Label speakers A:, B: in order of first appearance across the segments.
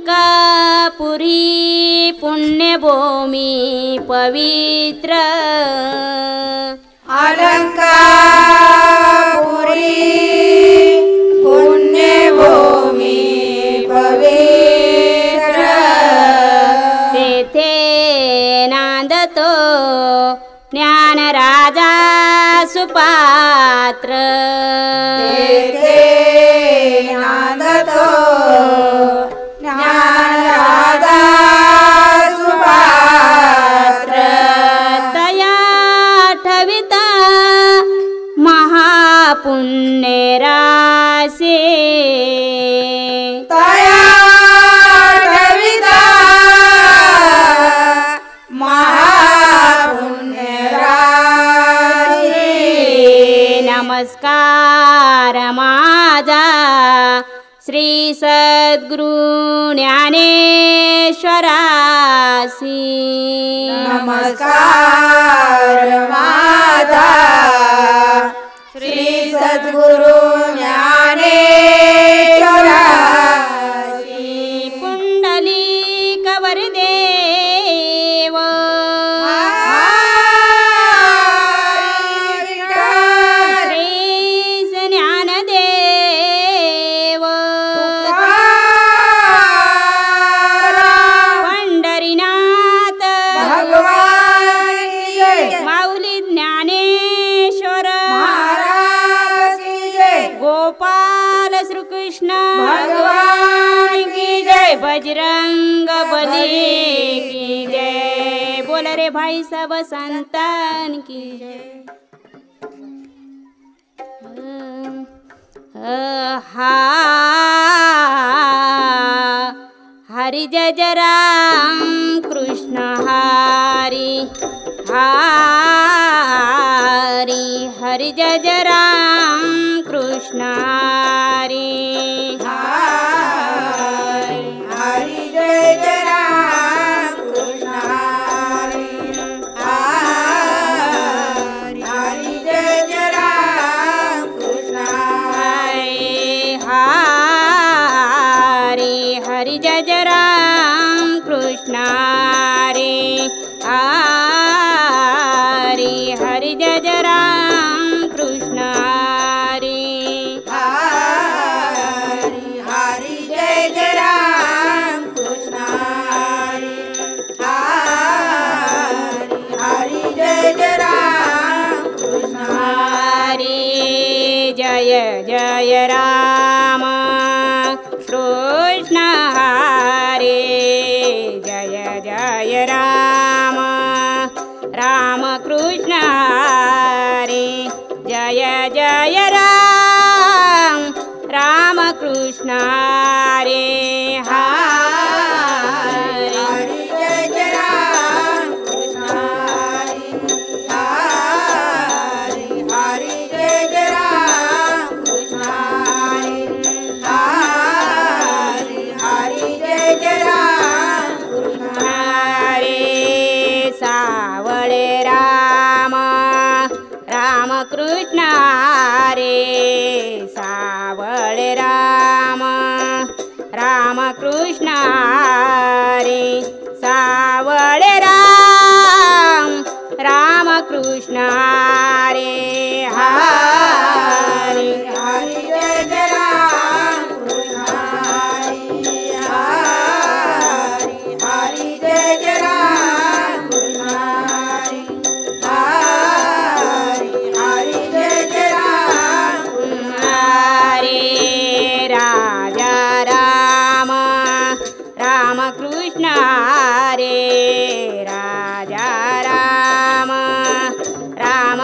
A: अलंकापुरी पुण्यभूमी पवित्र
B: अलंकापुरी पुण्यभूमी पवित्र
A: तेथे नांदतो ज्ञानराजा सुपात्र
B: तेथे नांदतो ज्ञानराजा सुपात्र
A: तया ठविता महापुण्य रासे
B: तया ठविता महापुण्य रासे
A: नमस्कार माझा श्री सद्गुरु ज्ञानेश्वरासी
B: नमस्कार माझा श्री सद्गुरु ज्ञानेश्वरासी
A: पुंडलिक वरदेव श्री ज्ञानदेव पंढरीनाथ
B: भगवान की जय
A: माऊली ज्ञानेश्वर
B: महाराज की जय
A: गोपाल श्रीकृष्ण
B: भगवान की जय
A: बजरंग बली की जय। बोल रे भाई सब संतान की जय। हरि जय जय राम कृष्ण हरि हरि हरि जय जय राम कृष्ण हरि
B: हरि जय जय राम कृष्ण हरि हरि जय जय राम कृष्ण
A: हरि हरि जय जय राम कृष्ण हरि हरि हरि जय जय राम कृष्ण हरि
B: हरि जय जय राम कृष्ण हरि हरि जय जय राम कृष्ण
A: हरि जय जय राम कृष्ण हरि जय जय राम राम कृष्ण हरि जय जय राम राम कृष्ण हरि हरि
B: हरि जय जय राम कृष्ण हरि हरि जय जय राम कृष्ण हरि जय जय राम कृष्ण
A: हरे सावळे राम राम कृष्ण हरे सावळे राम राम कृष्ण हरे सावळे राम राम कृष्ण हरे हरे
B: हरि जय जय राम कृष्ण हरि जय जय राम कृष्ण हरि जय जय राम
A: हरे राजा राम राम कृष्ण हरे राजा राम राम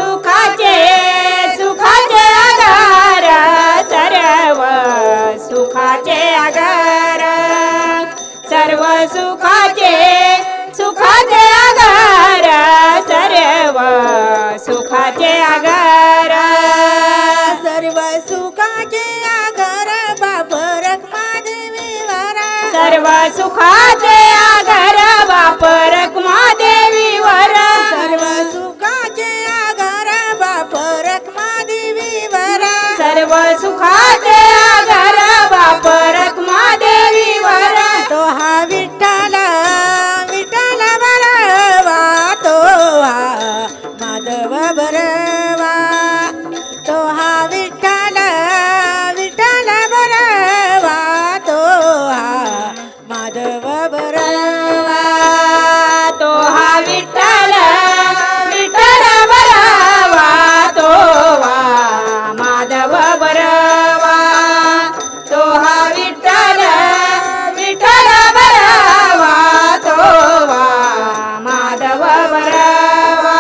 A: सुखाचे सुखाचे आगार सर्व सुखाचे आगार सर्व सुखाचे सुखाचे आगार सर्व सुखाचे आगार
B: सर्व सुखाचे आगार बापर रखमादेवीवर
A: सर्व सुखाचे आगार बापर रखमादेवीवर
B: सर्व सुखाचे आगार बापर रखमादेवीवर
A: सर्व सुखाचे आगार बापर रखमादेवीवर
B: तो हा विठ्ठल विठ्ठल बरवा तो हा माधव बरवा तो हा विठ्ठल विठ्ठल बरवा तो हा माधव बरवा
A: तो हा विठ्ठल विठ्ठल बरवा तो हा माधव बरवा तो हा विठ्ठल विठ्ठल बरवा तो हा माधव बरवा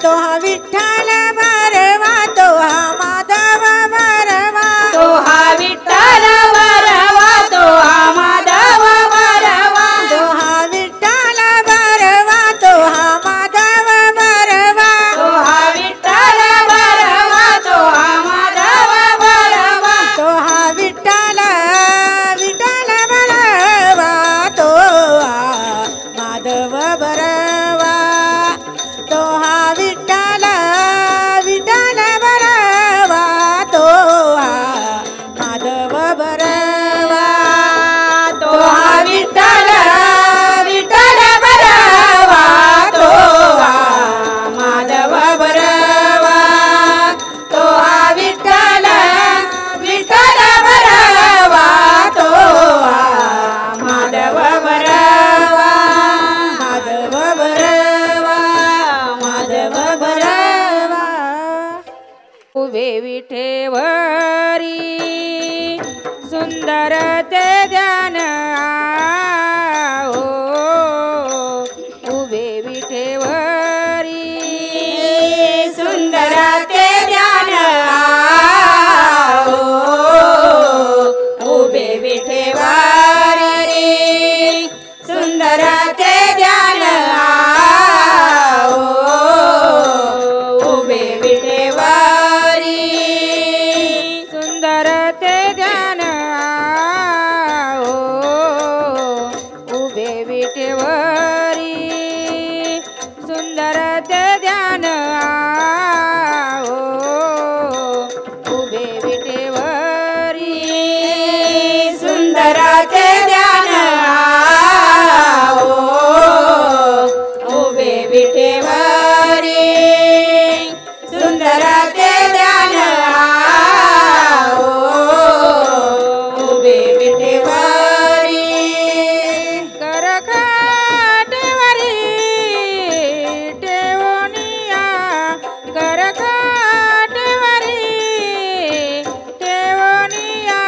B: तो हा विठ्ठल बरवा तो हा माधव बरवा
A: तो हा विठ्ठल बरवा तो हा माधव बरवा
B: तो हा विठ्ठल बरवा तो हा माधव बरवा
A: तो हा विठ्ठल बरवा तो हा माधव बरवा
B: तो हा विठ्ठल विठ्ठल बरवा तो हा माधव बरवा तो हा विठ्ठल विठ्ठल बरवा तो हा माधव बरवा
A: तो हा विठ्ठल विठ्ठल बरवा तो हा माधव बरवा तो हा विठ्ठल विठ्ठल बरवा तो हा माधव बरवा
B: माधव बरवा माधव बरवा
A: उभे विठेवरी सुंदर ते ध्यान हो उभे विठेवरी सुंदर ते ध्यान हो उभे विठेवरी सुंदर ते ध्यान हो उभे विठेवरी सुंदर ते ध्यान हो उभे विठेवरी सुंदर ते ध्यान हो उभे विठेवरी सुंदर ते ध्यान हो उभे विठेवरी सुंदर ते ध्यान हो उभे विठेवरी करखाटेवरी ठेवोनिया करखाटेवरी ठेवोनिया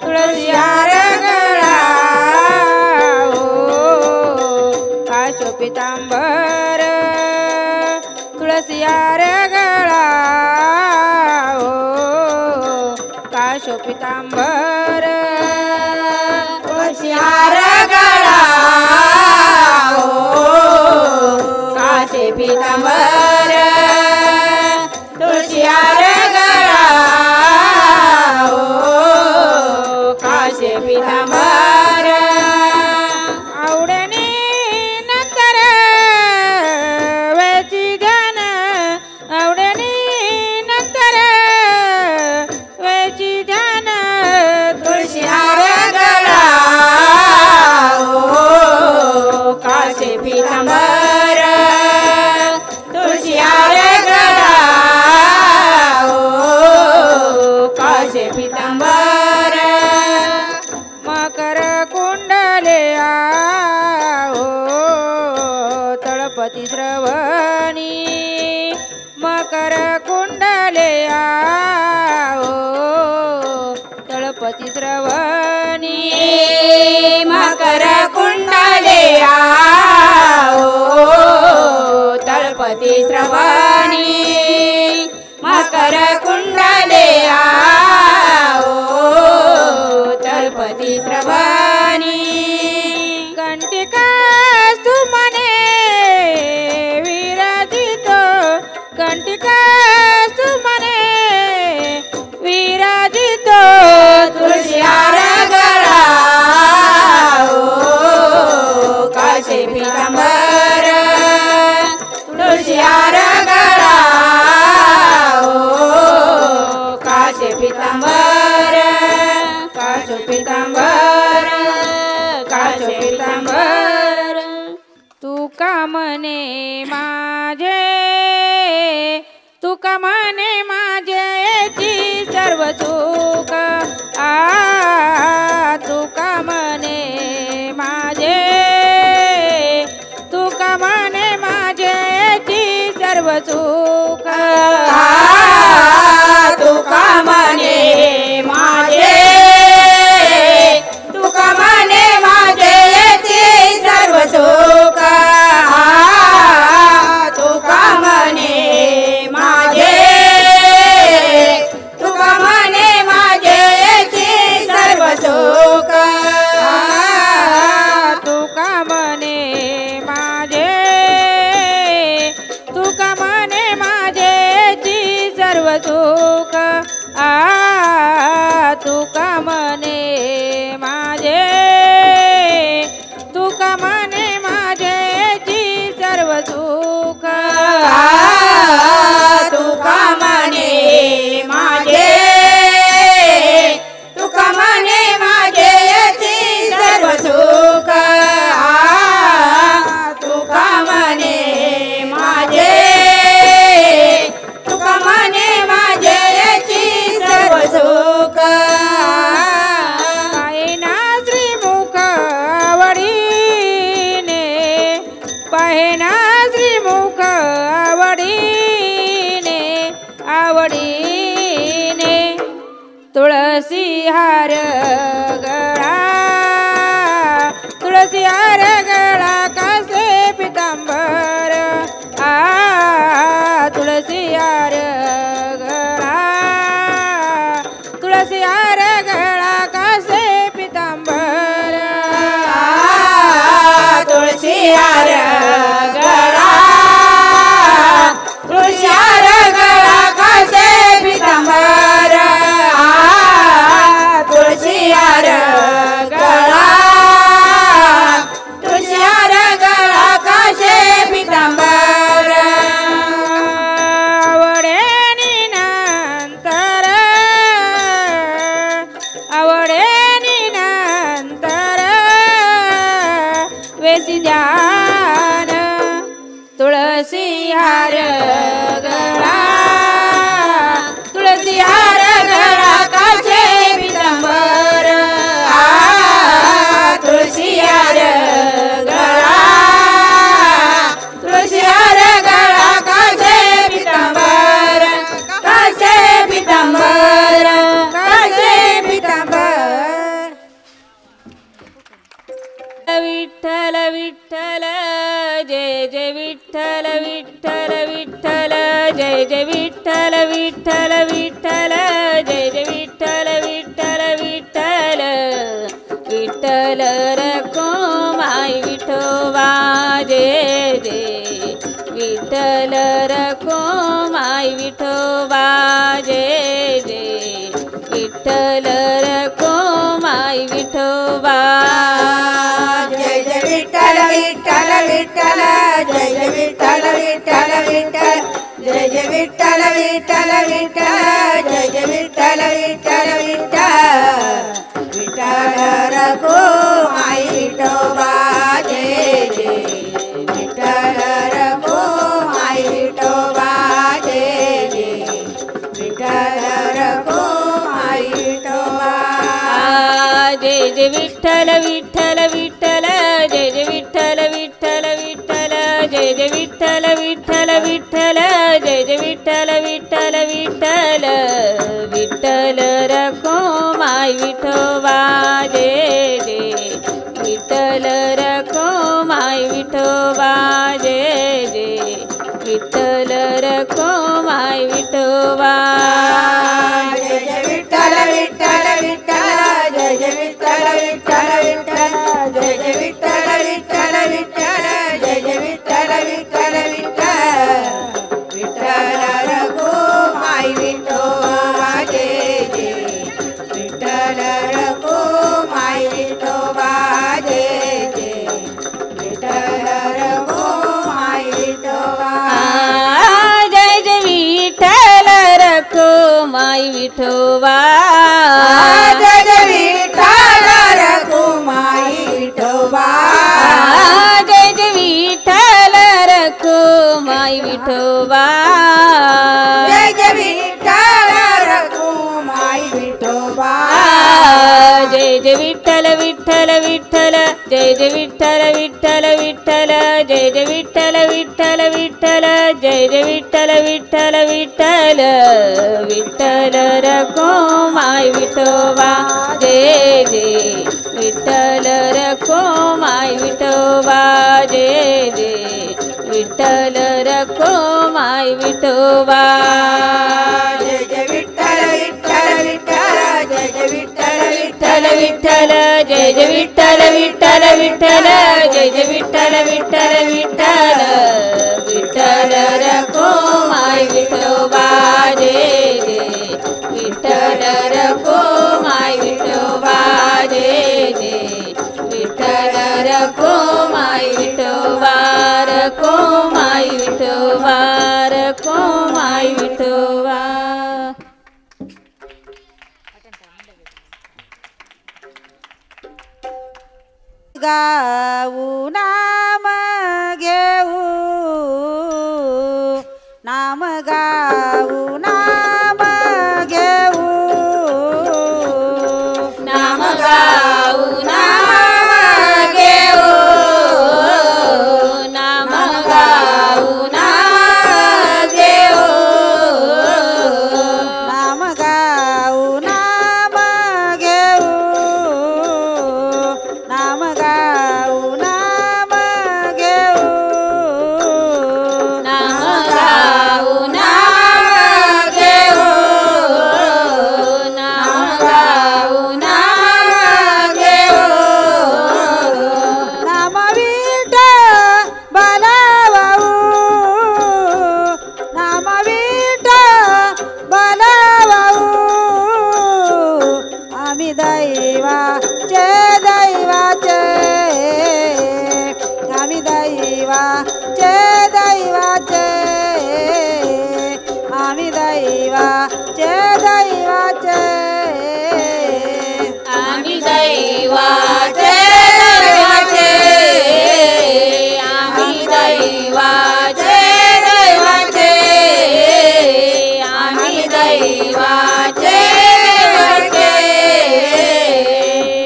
A: तुळशी हार गळा हो काशो पितांबर तुळसी हार गळा हो काशो पितांबर तुळशी हार गळा हो काशे पितांबर तुळशी हार गळा हो काशे पितांबर आवडणी नंतर वेची ध्यान आवडणी नंतर वेची ध्यान तुळशी हार गळा हो काशे पितांबर तुळशी हार गळा हो काशे पितांबर मकर कुंडले हो तळपती श्रवणी मकर कुंडले हो तळपती श्रवणी मकर कुंडले हो तळपती श्रवणी
B: स्फटिक सुमने विराजितो तुळशी हार गळा ओ काशे पितांबर तुळशी हार गळा ओ काशे पितांबर काशे पितांबर काशे पितांबर तुका म्हणे माझे तुका म्हणे माझेची सर्व सुख तुका म्हणे माझे तुका म्हणे माझेची सर्व सुख तुका म्हणे माझे तुका म्हणे माझेची सर्व सुख तुका म्हणे माझे तुका म्हणे माझेची सर्व सुख तुका म्हणे माझे तुका म्हणे माझेची सर्व सुख तुका म्हणे माझे तुका म्हणे माझेची सर्व सुख तुका म्हणे माझे तुका म्हणे माझेची सर्व सुख तुका म्हणे माझे तुका म्हणे माझेची सर्व सुख पाहेना श्रीमुख आवडीने पाहेना श्रीमुख आवडीने तुळसी हार गळा तुळसी हार गळा कासे पितांबर तुळसी हार गळा तुळसी हार गळा कासे पितांबर तुळसी हार गळा तुळसी हार गळा कासे पितांबर तुळसी हार गळा तुळसी हार गळा कासे पितांबर आवडे निनंतर आवडे निनंतर वेसी ध्यान तुळसी हार गळा तुळसी हार गळा काशे पितांबर तुळसी हार गळा तुळसी हार गळा काशे पितांबर काशे पितांबर काशे पितांबर विठ्ठल विठ्ठल जय जय विठ्ठल विठ्ठल विठ्ठल जय जय विठ्ठल विठ्ठल विठ्ठल जय जय विठ्ठल विठ्ठल विठ्ठल विठ्ठल रखो माई विठोबा जय जय विठ्ठल रखो माई विठोबा जय जय विठ्ठल रखो माई विठोबा जय जय विठ्ठल विठ्ठल विठ्ठल जय जय विठ्ठल विठ्ठल विठ्ठल जय जय विठ्ठल विठ्ठल विठ्ठल जय जय विठ्ठल विठ्ठल विठ्ठल विठ्ठल रखो माई विठोबा जय जय विठ्ठल रखो माई विठोबा जय जय विठ्ठल रखो माई विठोबा जय जय विठ्ठल विठ्ठल विठ्ठल जय जय विठ्ठल विठ्ठल विठ्ठल जय जय विठ्ठल विठ्ठल विठ्ठल जय जय विठ्ठल विठ्ठल विठ्ठल विठ्ठल रखो माई विठोबा जय जय विठ्ठल रखो माई विठोबा जय जय विठ्ठल रखो माई विठोबा जय जय विठ्ठल विठ्ठल विठ्ठल जय जय विठ्ठल विठ्ठल विठ्ठल जय जय विठ्ठल विठ्ठल विठ्ठल जय जय विठ्ठल विठ्ठल विठ्ठल विठ्ठल रखुमाई विठोबा जय जय विठ्ठल रखुमाई विठोबा जय जय विठ्ठल रखुमाई विठोबा
A: जय जय विठ्ठल रखुमाई विठोबा
B: जय जय विठ्ठल रखुमाई विठोबा
A: जय जय विठ्ठल रखुमाई विठोबा
B: जय जय विठ्ठल रखुमाई विठोबा
A: जय जय विठ्ठल विठ्ठल विठ्ठल जय जय विठ्ठल विठ्ठल विठ्ठल जय जय विठ्ठल विठ्ठल विठ्ठल जय जय विठ्ठल विठ्ठल विठ्ठल विठ्ठल रखुमाई विठोबा जय जय विठ्ठल रखुमाई विठोबा जय जय विठ्ठल रखुमाई विठोबा
B: जय जय विठ्ठल विठ्ठल विठ्ठल जय जय विठ्ठल
A: विठ्ठल विठ्ठल जय जय विठ्ठल विठ्ठल विठ्ठल जय जय विठ्ठल विठ्ठल विठ्ठल विठ्ठल रखुमाई विठोबा जय जय विठ्ठल रखुमाई विठोबा जय जय विठ्ठल रखुमाई विठोबा रखुमाई विठोबा रखुमाई विठोबा
B: गाऊ नाम घेऊ नाम गाऊ नाम घेऊ
A: नाम गाऊ नाम घेऊ नाम गाऊ नाम घेऊ
B: नाम गाऊ नाम घेऊ नाम गाऊ नाम घेऊ
A: नाम गाऊ नाम घेऊ नाम गाऊ नाम घेऊ
B: नाम विठ्ठल बलवाऊ नाम विठ्ठल बलवाऊ आम्ही दैवाचे दैवाचे आम्ही दैवाचे दैवाचे आम्ही दैवाचे दैवाचे
A: आम्ही दैवाचे दैवाचे आम्ही दैवाचे दैवाचे आम्ही दैवाचे दैवाचे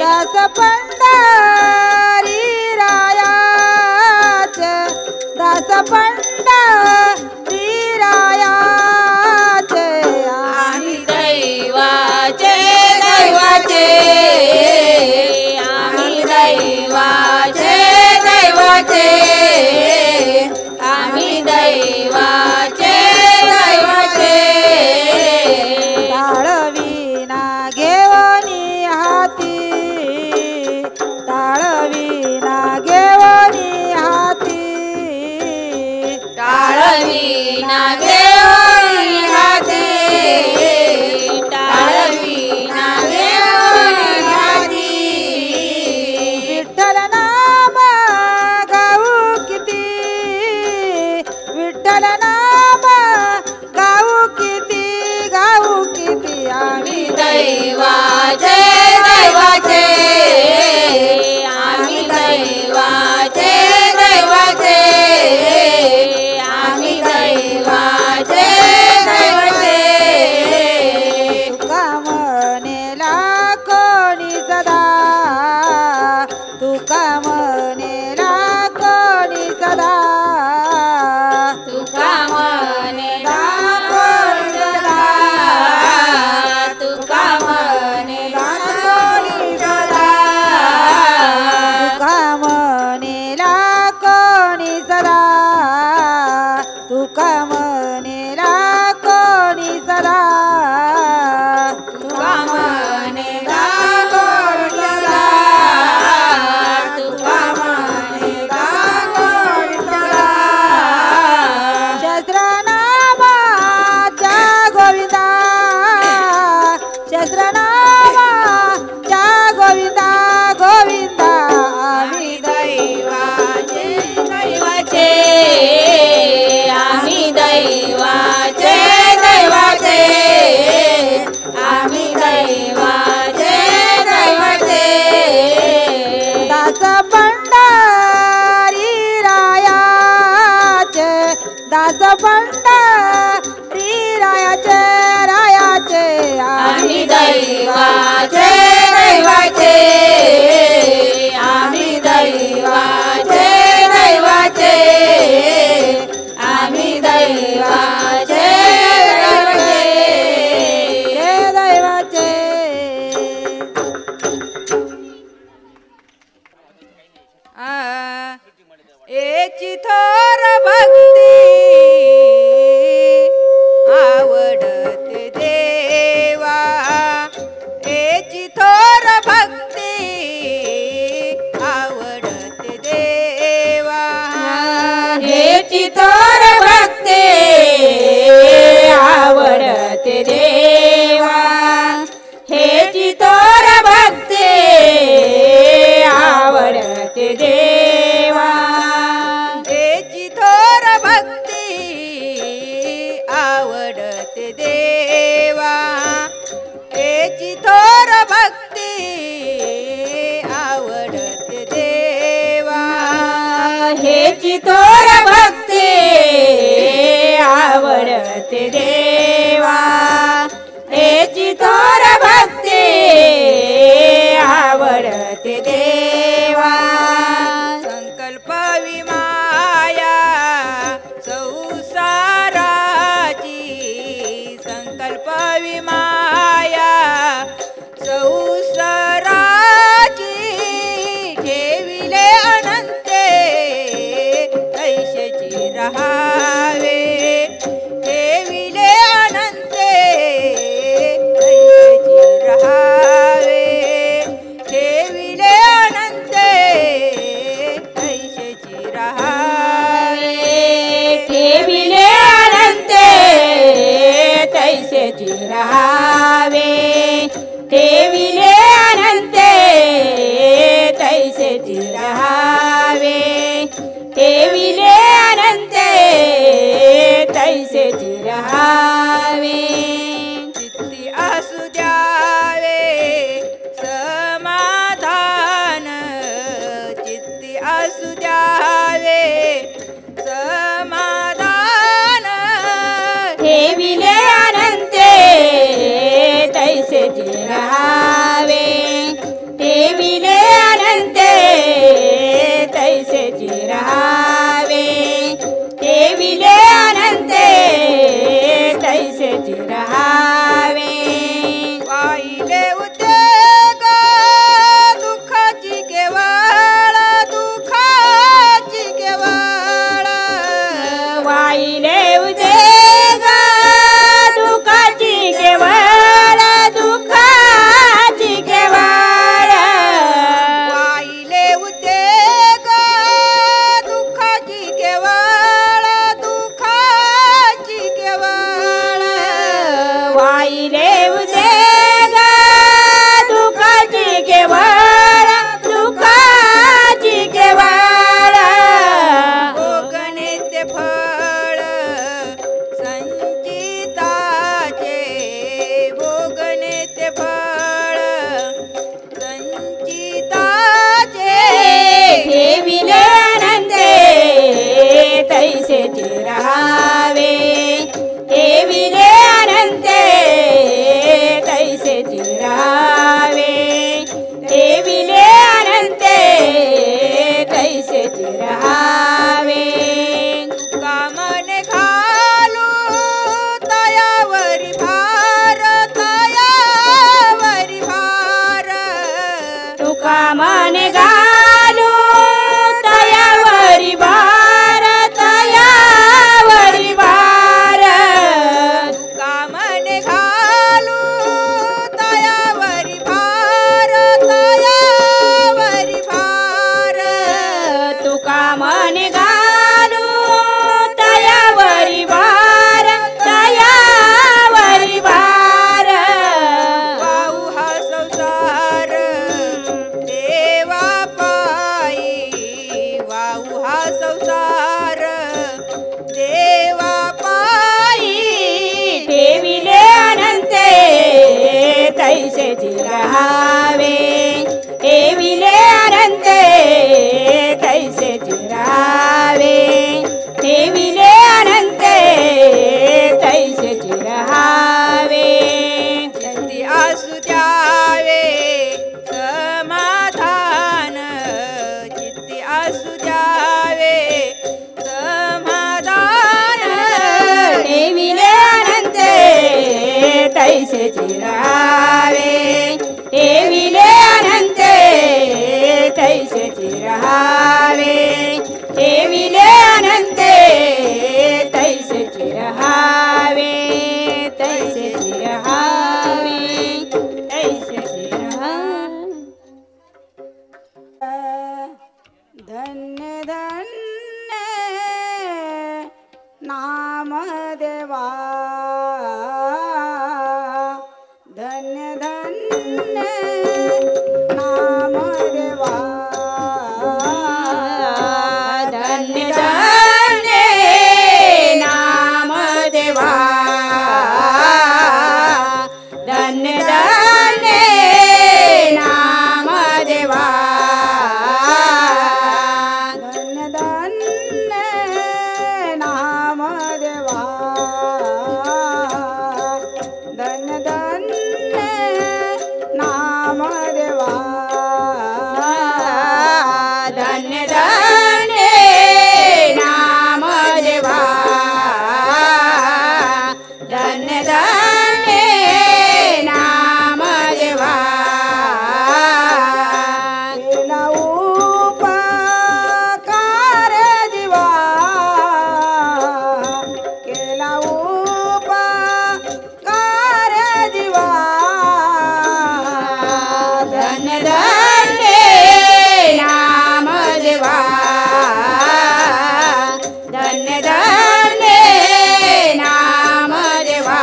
B: दास पंढरी रायाचे दास पंढरी रायाचे
A: आम्ही दैवाचे दैवाचे आम्ही दैवाचे दैवाचे आम्ही दैवाचे दैवाचे
B: टाळविना घेवनी हाती टाळविना घेवनी हाती
A: टाळविना घेऊन हाती टाळविना घेऊन हाती
B: विठ्ठल नाम गाऊ किती विठ्ठल नाम गाऊ किती आम्ही
A: आम्ही दैवाचे दैवाचे आम्ही दैवाचे दैवाचे आम्ही दैवाचे दैवाचे
B: तुका म्हणेला कोणी सदा तुका म्हणेला कोणी सदा
A: तुका मने दाखोल सदा तुका मने दाखोल सदा
B: तुका म्हणेला कोणी सदा तुका म्हणेला कोणी सदा
A: तुका मने दाखोल सदा तुका मने दाखोल सदा
B: शस्त्रनामा
A: तोर भक्ती आवडते देवा हेची तोर भक्ती आवडते देवा
B: हेची थोर भक्ती आवडते देवा हेची थोर भक्ती आवडते देवा
A: हेची तोर भक्ती आवडते देवा हेची तोर भक्ती आवडते देवा
B: संकल्प विमाया संसाराची संकल्प विमाया संसाराची ठेविले अनंते ऐशेची रहावे ठेविले अनंते ऐशेची रहावे ठेविले अनंते ऐशेची रहावे
A: ठेविले अनंते तैसेची रहावे ठेविले अनंते तैसेची रहावे ठेविले अनंते तैसेची रहावे
B: चित्ती असू द्यावे समाधान चित्ती असू द्यावे समाधान
A: ठेविले अनंते तैसेची रहावे ठेविले अनंते तैसेची रहावे ठेविले अनंते तैसेची रहावे
B: वाहिले उद्योग दुःखाची केवळ दुःखाची केवळ
A: वाईले उदेग दुःखाची केवळ दुःखाची केवळ
B: वाहिले उद्योग दुःखाची केवळ दुःखाची केवळ
A: वाईले उदेग दुःखाची केवळ दुःखाची केवळ
B: भोगणे ते फळ संचिताचे भोगणे ते फळ संचिताचे
A: ठेविले अनंते तैसेची रहावे ठेविले अनंते तैसेची रहावे ठेविले अनंते तैसेची रहावे
B: कामने घालू तयावरी भार तयावरी भार
A: तुका मन घालू तयावरी भार तयावरी भार
B: कामने घालू तयावरी भार तयावरी भार
A: तुका मन घालू तयावरी भार तयावरी भार
B: वाहू हा संसार देवा पायी वाहू हा संसार देवा पायी
A: ठेविले अनंते तैसेची रहावे ठेविले अनंते तैसेची रहावे ठेविले अनंते तैसेची रहावे
B: चित्ती असू द्यावे समाधान चित्ती असू द्यावे समाधान
A: ठेविले अनंते तैसेची रहावे ठेविले अनंते तैसेची रहावे ठेविले धन्य धन्य नाम देवा
B: केला उपकार जीवा केला उपकार जीवा
A: धन्य धन्य नाम देवा धन्य धन्य नाम देवा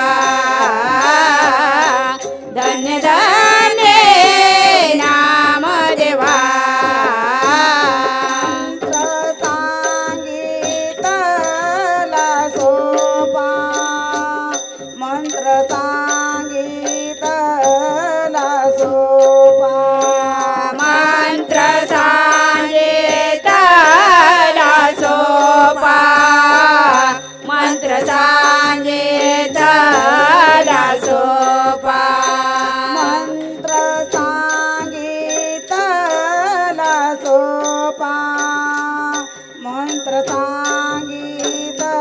A: धन्य धन्य नाम देवा
B: मंत्र सांगितला सोपा
A: मंत्र सांगितला सोपा मंत्र सांगितला सोपा
B: मंत्र सांगितला सोपा मंत्र सांगितला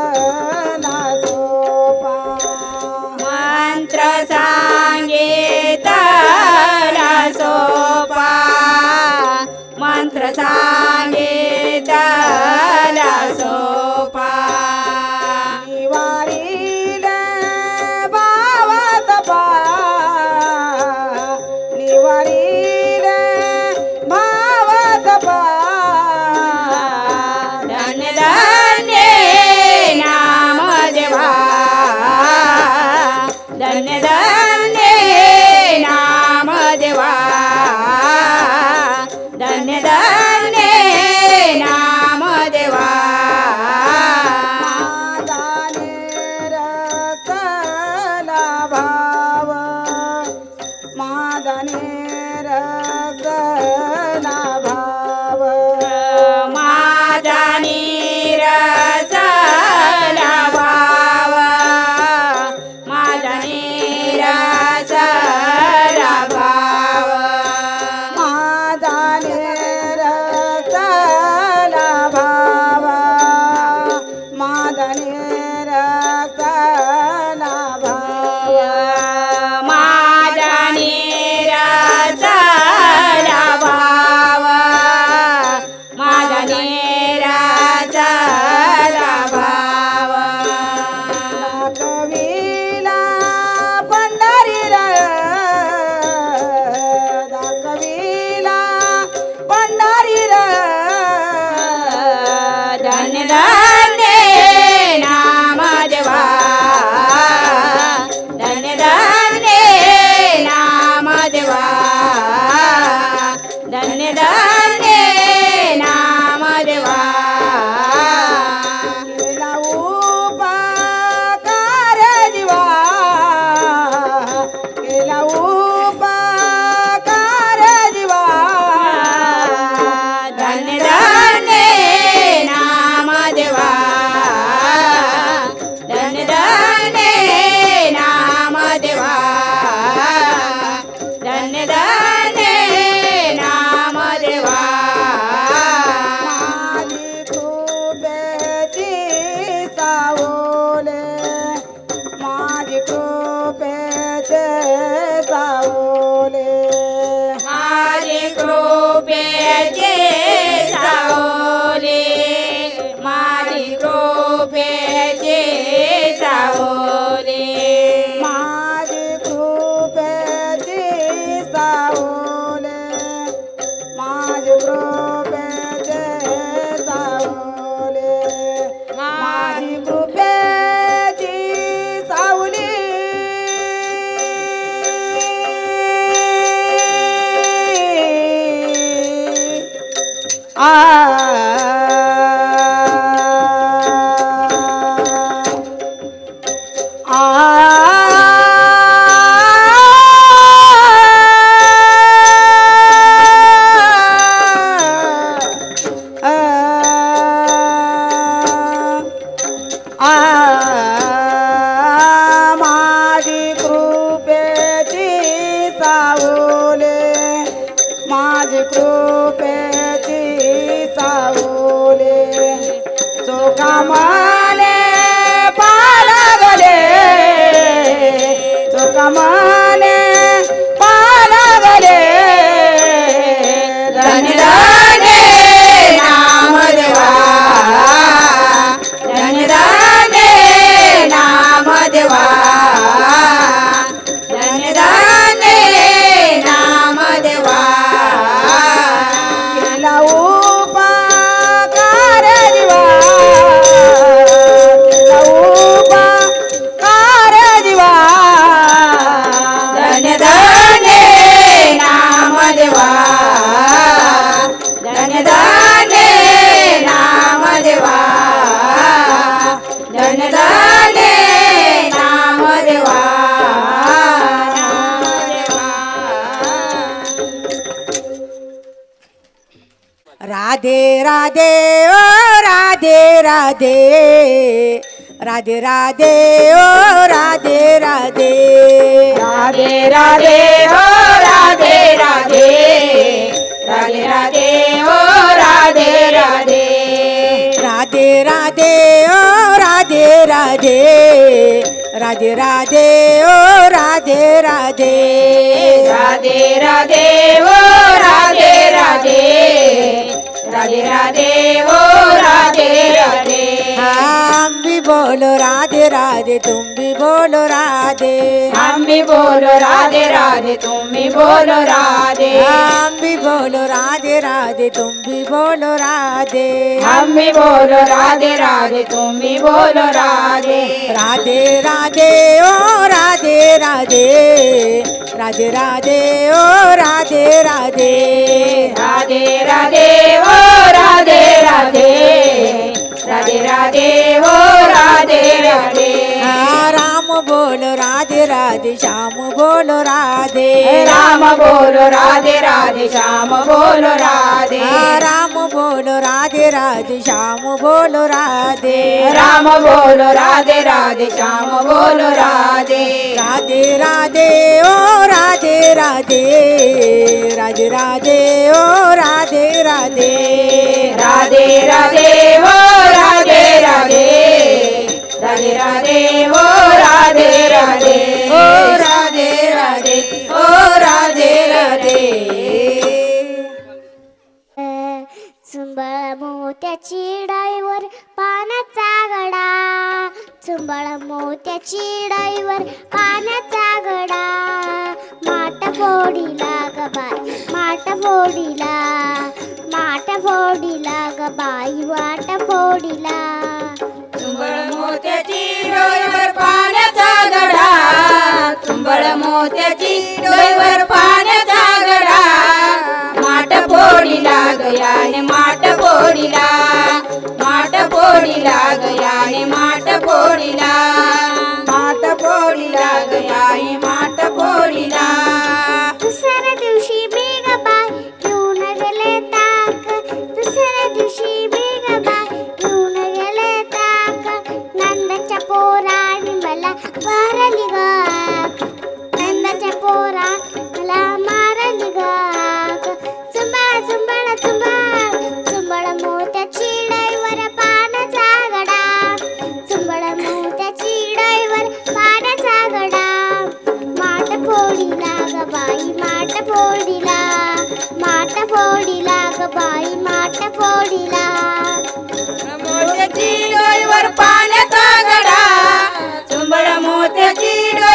B: सोपा
A: मंत्र सांगितला सोपा मंत्र सांगितला सोपा
B: निवारीले भावात पा निवारीले भावात पा
A: धन्य धन्य नाम देवा धन्य धन्य नाम देवा धन्य धन्य नाम देवा
B: मादाने रकला भाव
A: माझा निरसला भाव माझा निरसला भाव
B: मादाने रकला भाव मादाने रकला भाव
A: माझा निरसला भाव माझा निरसला भाव
B: दाखविला पंढरीला दाखविला पंढरीला
A: धन्य धन्य नाम देवा धन्य धन्य नाम देवा धन्य धन्य नाम देवा
B: केला उपकार जीवा केला उपकार जीवा
A: धन्य धन्य नाम देवा धन्य धन्य नाम देवा धन्य धन्य नाम देवा
B: माझी कृपेची सावले माझी कृपेचे सावले
A: माझी कृपेचे सावले माझी कृपेचे सावले
B: माझी कृपेची सावले माझी कृपेचे सावले माझी कृपेची सावली माझी कृपेची सावले माझी कृपेची सावले चोखा माने पालगले राधे ओ राधे राधे राधे राधे ओ राधे राधे
A: राधे राधे ओ राधे राधे राधे राधे ओ राधे राधे
B: राधे राधे ओ राधे राधे राधे राधे ओ राधे राधे
A: राधे राधे ओ राधे राधे राधे राधे ओ राधे राधे
B: हम भी बोलो राधे राधे तुम भी बोलो राधे
A: हम भी बोलो राधे राधे तुम भी बोलो राधे
B: हम भी बोलो राधे राधे तुम भी बोलो राधे
A: हम भी बोलो राधे राधे तुम भी बोलो राधे
B: राधे राधे ओ राधे राधे राधे राधे ओ राधे राधे
A: राधे राधे ओ राधे राधे राधे राधे ओ राधे राधे
B: राम बोलो राधे राधे श्याम बोलो राधे
A: राम बोलो राधे राधे श्याम बोलो राधे
B: राम बोलो राधे राधे श्याम बोलो राधे
A: राम बोलो राधे राधे श्याम बोलो राधे
B: राधे राधे ओ राधे राधे राधे राधे ओ राधे राधे
A: राधे राधे ओ राधे राधे राधे राधे ओ राधे राधे
B: ओ राधे राधे ओ राधे राधे
C: चुंबळ मोत्याची डाईवर पाण्याचा गडा चुंबळ मोत्याची डाईवर पाण्याचा गडा माठ फोडीला ग बाई माठ फोडीला ग बाई वाट फोडीला
A: तुंबळ मोत्याची डोईवर पाण्याचा गडा तुंबळ मोत्याची डोईवर पाण्याचा गडा माठ फोडीला गयाने माठ फोडीला गयाने माठ फोडीला गयाने माठ फोडीला
C: दुसऱ्या दिवशी मी ग बाई घेऊन गेले ताक दुसऱ्या दिवशी मी ग बाई घेऊन गेले ताक नंदाच्या पोराने मला मारली ग नंदाच्या पोरा मला मारली ग चुंबळ चुंबळ चुंबळ चुंबळ मोत्याची डाईवर पाण्याचा गडा चुंबळ मोत्याची डाईवर पाण्याचा गडा माठ फोडीला ग बाई माठ फोडीला ग बाई माठ फोडीला
A: मोत्याची डोईवर पाण्याचा गडा चुंबळ मोत्याची डोईवर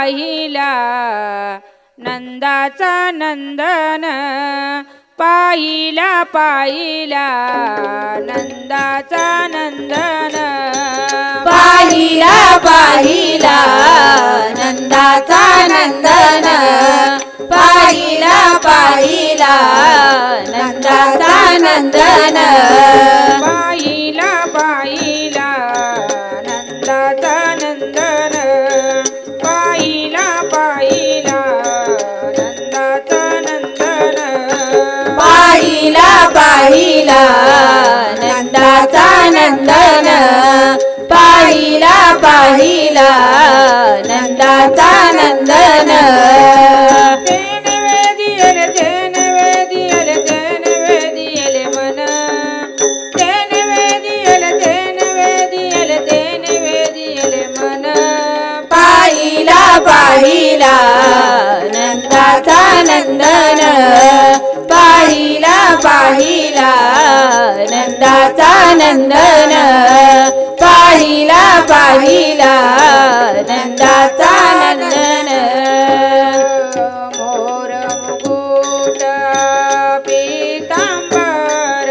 A: पाहिला नंदाचा नंदन पाहिला पाहिला नंदाचा नंदन
B: पाहिला पाहिला नंदाचा नंदन पाहिला पाहिला नंदाचा नंदन
A: पाहिला पाहिला नंदाचा नंदन पाहिला पाहिला नंदाचा नंदन
B: पाहिला पाहिला नंदाचा नंदन पाहिला पाहिला नंदाचा नंदन
A: तेन वेदियल तेन वेदियल तेन वेदियल मन तेन वेदियल तेन वेदियल तेन वेदियल मन
B: पाहिला पाहिला नंदाचा नंदन पाहिला पाहिला नंदाचा नंदन पाहिला पाहिला नंदाचा नंदन
A: मोर मुकुट पीतांबर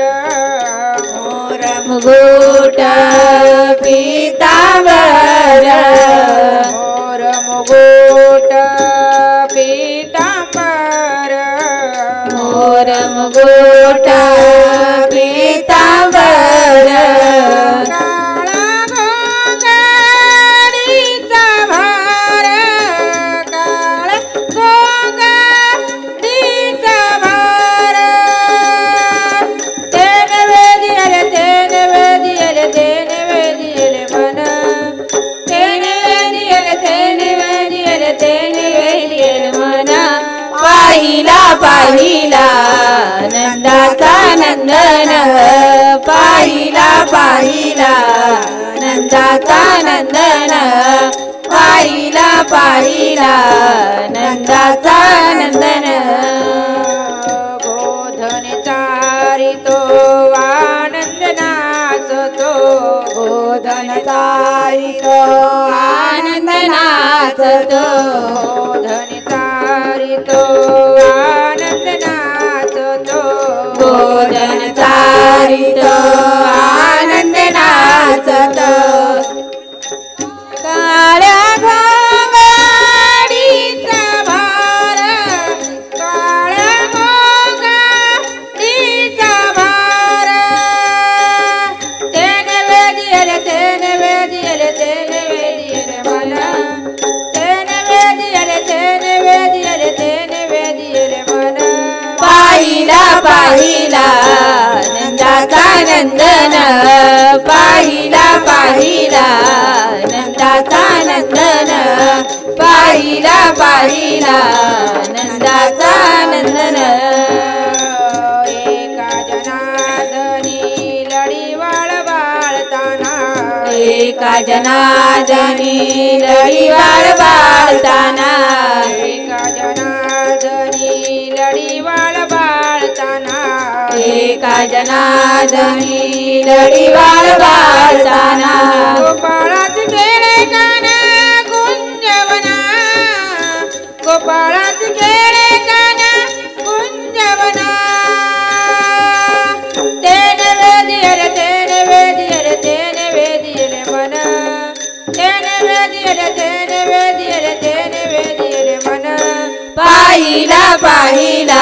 B: मोर मुकुट पीतांबर
A: मोर मुकुट पीतांबर
B: मोर मुकुट पीतांबर
A: काळा गोंगाडीचा भार काळा गोंगाडीचा भार तेन वेदियल तेन वेदियल तेन वेदियल मन तेन वेदियल तेन वेदियल तेन वेदियल मन
B: पाहिला पाहिला नंदाचा नंदन पाहिला पाहिला नंदाचा नंदन पाहिला पाहिला नंदाचा नंदन
A: गोधन चारितो आनंद नाचतो
B: गोधन तारितो आनंद नाचतो
A: गोधन चारितो आनंद नाचतो
B: गोधन तारितो आनंद नाचतो काळ्या
A: गोंगाडीचा भार काळ्या गोंगाडीचा भार तेन वेदियल तेन वेदियल तेन वेदियल मला तेन वेदियल तेन वेदियल तेन वेदियल मन
B: पाहिला पाहिला नंदाचा नंदन पाहिला पाहिला नंदाचा नंदन पाहिला पाहिला नंदाचा नंदन
A: एका जनार्दनी लढीवाळ बाळताना
B: एका जनार्दनी लढीवाळ बाळताना
A: एका जनार्दनी लढीवाळ बाळताना
B: एका जनार्दनी लढीवाळ बाळताना
A: गोपाळाचे केळे कान गुंजवना गोपाळाचे केळे कान गुंजवना तेन वेदियल तेन वेदियल तेन वेदियल मन तेन वेदियल तेन वेदियल तेन वेदियल मन
B: पाहिला पाहिला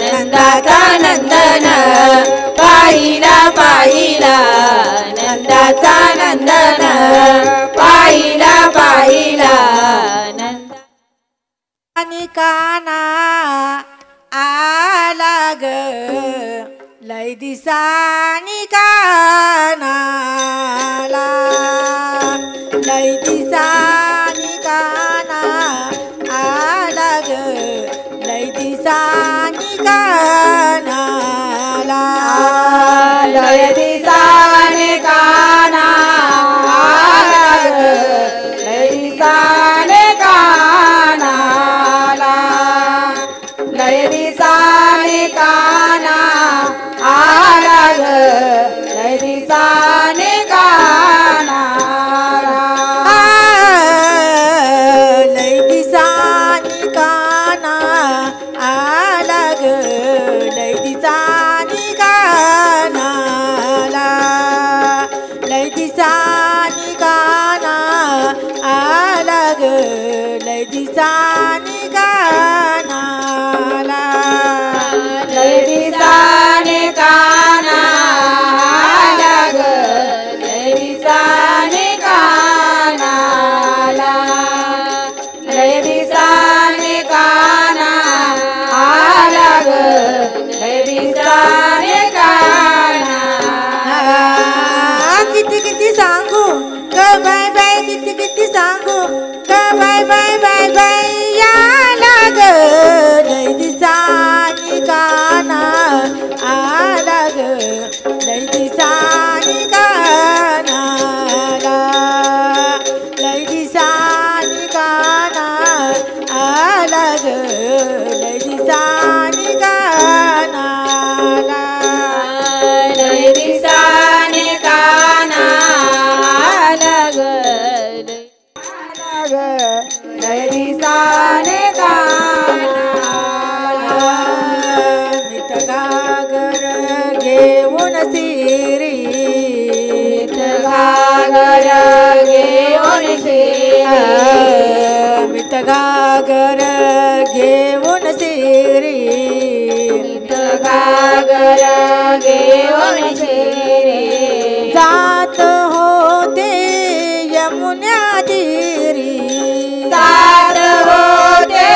B: नंदाचा नंदन पाहिला पाहिला नंदाचा नंदन पाहिला पाहिला नंदा आणि काना आला ग लय दिसानी कानाला लय दिसानी काना आला ग लय दिसानी कानाला लय दिसानी काना आला ग लय दिसानी कानाला लय दिसानी काना आला ग लय दिसानी दिसानी कानाला
A: लय दिसाने कानाला ग लय दिसाने कानाला लय दिसाने कानाला ग लय दिसाने काना
B: किती किती सांगू ग बाय बाय किती किती सांगू ग बाय बाय बाय बाय याला ग लय दिसानी काना आला ग लय दिसानी कानाला लय दिसानी काना आला ग लय दिसानी कानाला
A: लय दिसाने कानाला ग लय दिसाने कानाला
B: मिठ घागर घेऊन सिरी
A: घागर घेऊन शिरी
B: मिठ घागर घेऊन सिरी
A: घागर घेऊन शिरी
B: जात होते यमुना तीरी
A: जात होते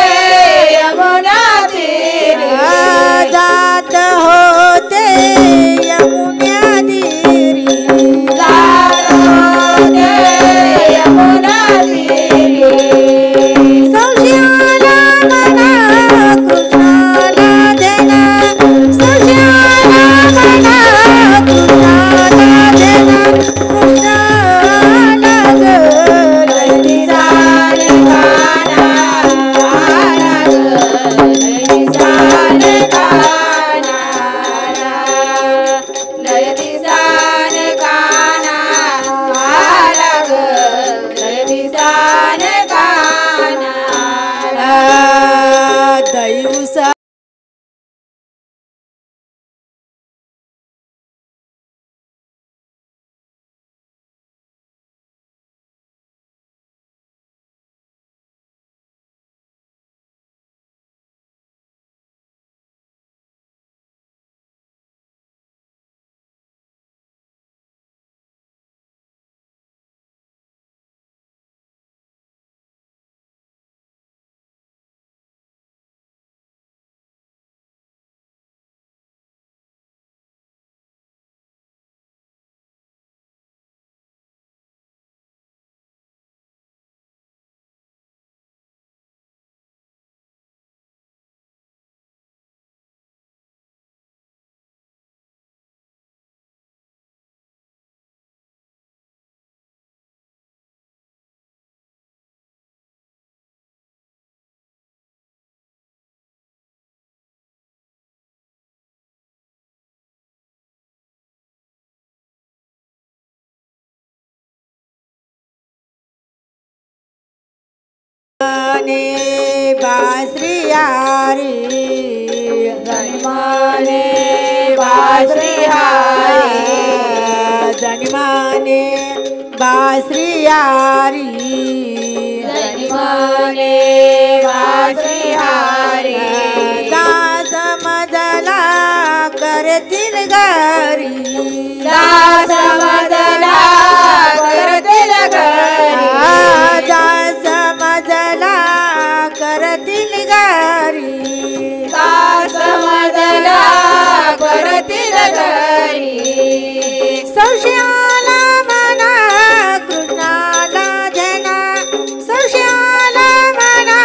A: यमुना तीरी
B: जात होते यमुना तीरी
A: जात होते यमुना तीरी
B: संशयाला मना कृष्णाला देना संशयाला मना कृष्णाला देना कृष्णाला ग लय दिसाने
A: कानाला ग लय दिसाने कानाला लय दिसाने कानाला ग लय दिसाने कानाला
B: दैवसा ने बासरी यारी
A: जन्माने बासरी हारी
B: जन्माने बासरी यारी
A: जन्माने बासरी हारी
B: दास मजला करतील गारी
A: दास मजला करतील घरी
B: दास मजला करतील गारी
A: दास मजला करतील घरी
B: संशयाला मना कृष्णाला देना संशयाला मना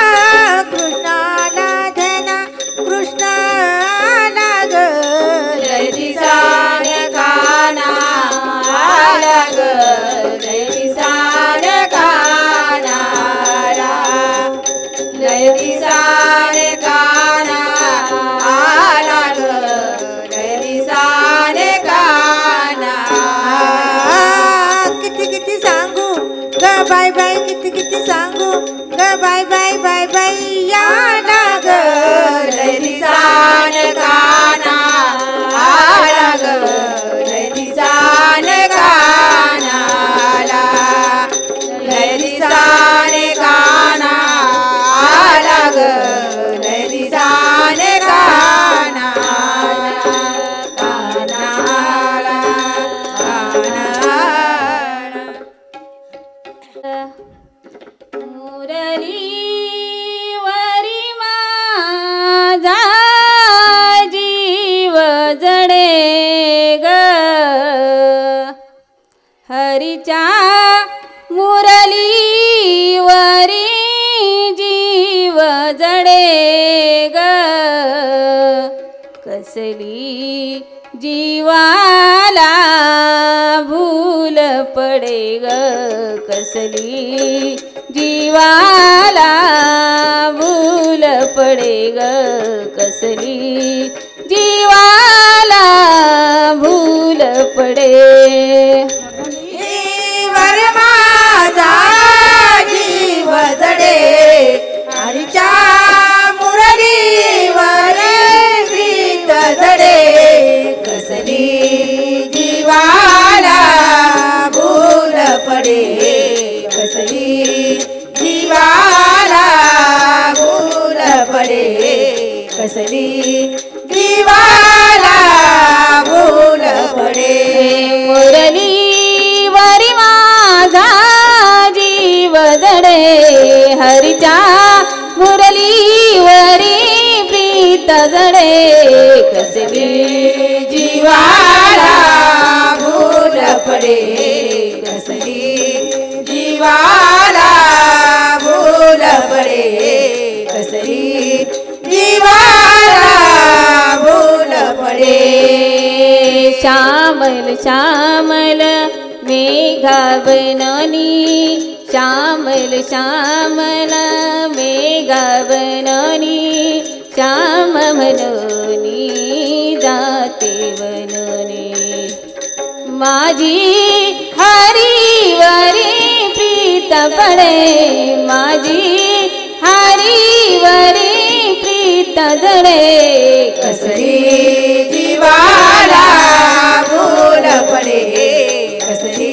B: कृष्णाला देना कृष्णाला ग
A: लय दिसाने कानाला ग लय दिसाने कानाला लय दिसाने कानाला ग लय दिसाने कानाला
B: किती किती सांगू ग बाय बाय किती किती सांगू ग बाय बाय बाय बाय याला ग
A: लय दिसाने कानाला ग लय दिसाने कानाला लय दिसाने कानाला ग हरीच्या मुरलीवरी जीव जडे ग कसली जीवाला भूल पडे ग कसली जीवाला भूल पडे ग कसली जीवाला भूल पडे
B: वर माझा जीव जडे हरीच्या मुरलीवर प्रीत जडे कसली जीवाला भूल पडे कसली जीवाला भूल पडे कसली जीवाला भूल पडे
A: मुरलीवरी माझा जीव जडे हरीच्या मुरलीवरी प्रीत जडे कसली
B: जीवाला भूल पडे कसली जीवाला भूल पडे कसली जीवाला भूल पडे
A: श्यामल श्यामल मेघावननी श्यामल श्यामल मेघावननी श्याम मनोनी जाते वननी माझी हरीवरी प्रीत पडे माझी हरीवरी प्रीत जडे
B: कसली जीवाला भूल पडे कसली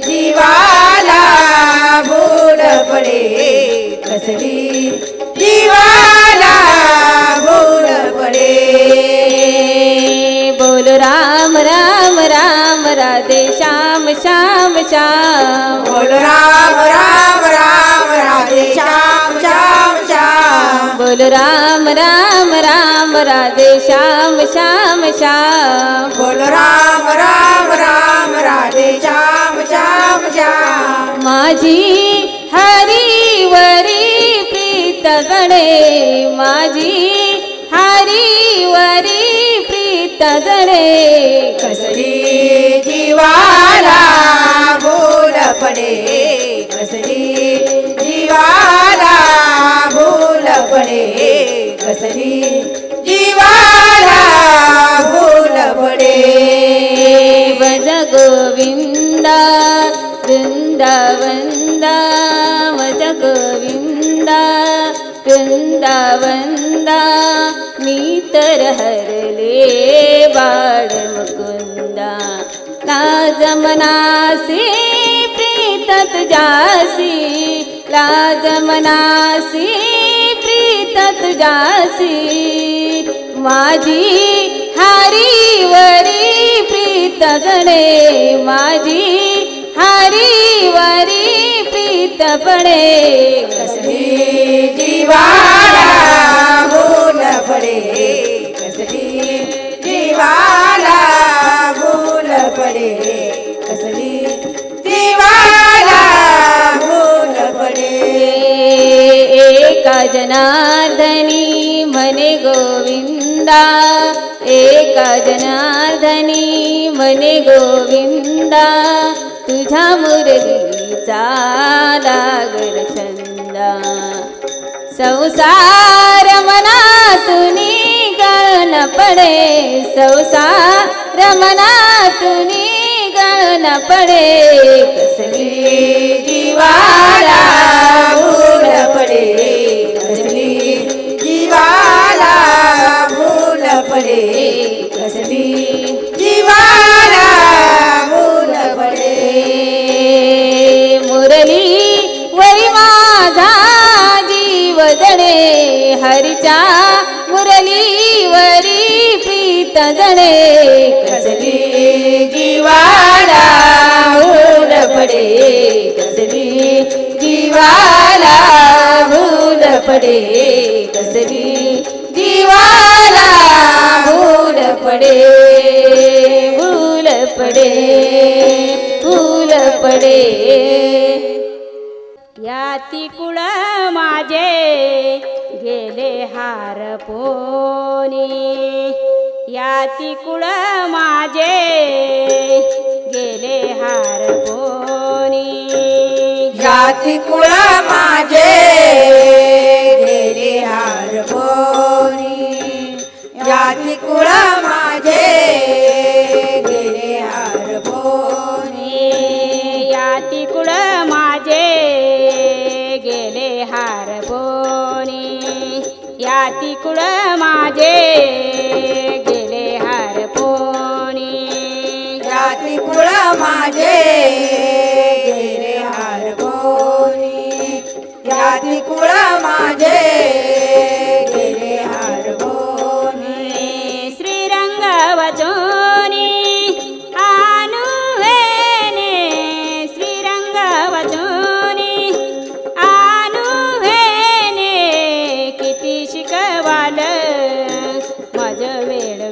B: जीवाला भूल पडे कसली जीवाला भूल पडे
A: बोल राम राम राम राधे श्याम श्याम श्याम
B: बोल राम राम राम राधे श्याम श्याम श्याम
A: बोल राम राम राम राधे श्याम श्याम श्याम
B: बोल राम राम राम राधे श्याम श्याम श्याम
A: माझी हरीवरी प्रीत जडे माझी हरीवरी प्रीत जडे
B: कसली जीवाला भूल पडे कसली जीवाला भूल पडे कसली जीवाला भूल पडे
A: भज गोविंदा वृंदावंदा भज गोविंदा वृंदावंदा मी तर हरले बाळ मुकुंदा लाज मनासी प्रीत तुझ्यासी लाज मनासी प्रीत तुझ्यासी माझी हरीवरी प्रीत जडे माझी हरीवरी प्रीत पडे
B: कसली जीवाला भूल पडे कसली जीवाला भूल पडे कसली जीवाला भूल पडे
A: एका जनार्दनी मने गोविंदा एका जनार्दनी मने गोविंदा तुझ्या मुरलीचा लागल छंदा संसार मनातून गळन पडे संसार मनातून गळन पडे कसली
B: जीवाला भूल पडे कसली जीवाला भूल पडे कसली जीवाला भूल पडे
A: मुरली वरी माझा जीव जडे हरीच्या मुरलीवरी प्रीत जडे
B: कसली जीवाला भूल पडे कसली जीवाला भूल पडे कसली जीवाला भूल पडे
A: पडे फूल पडे याती कुळ माझे गेले हारपोनी याती कुळ माझे गेले हारपोनी
B: याती कुळ माझे गेले हारपोनी याती कुळ माझे गेले हारपोनी
A: याती कुळ माझे गेले हारपोनी याती कुळ माझे गेले हारपोनी
B: याती कुळ माझे गेले हारपोनी याती कुळ माझे गेले हारपोनी
A: श्रीरंग वजोनी आनु हेने श्रीरंग वजोनी आनु हेने किती शिकवाल माझ वेळ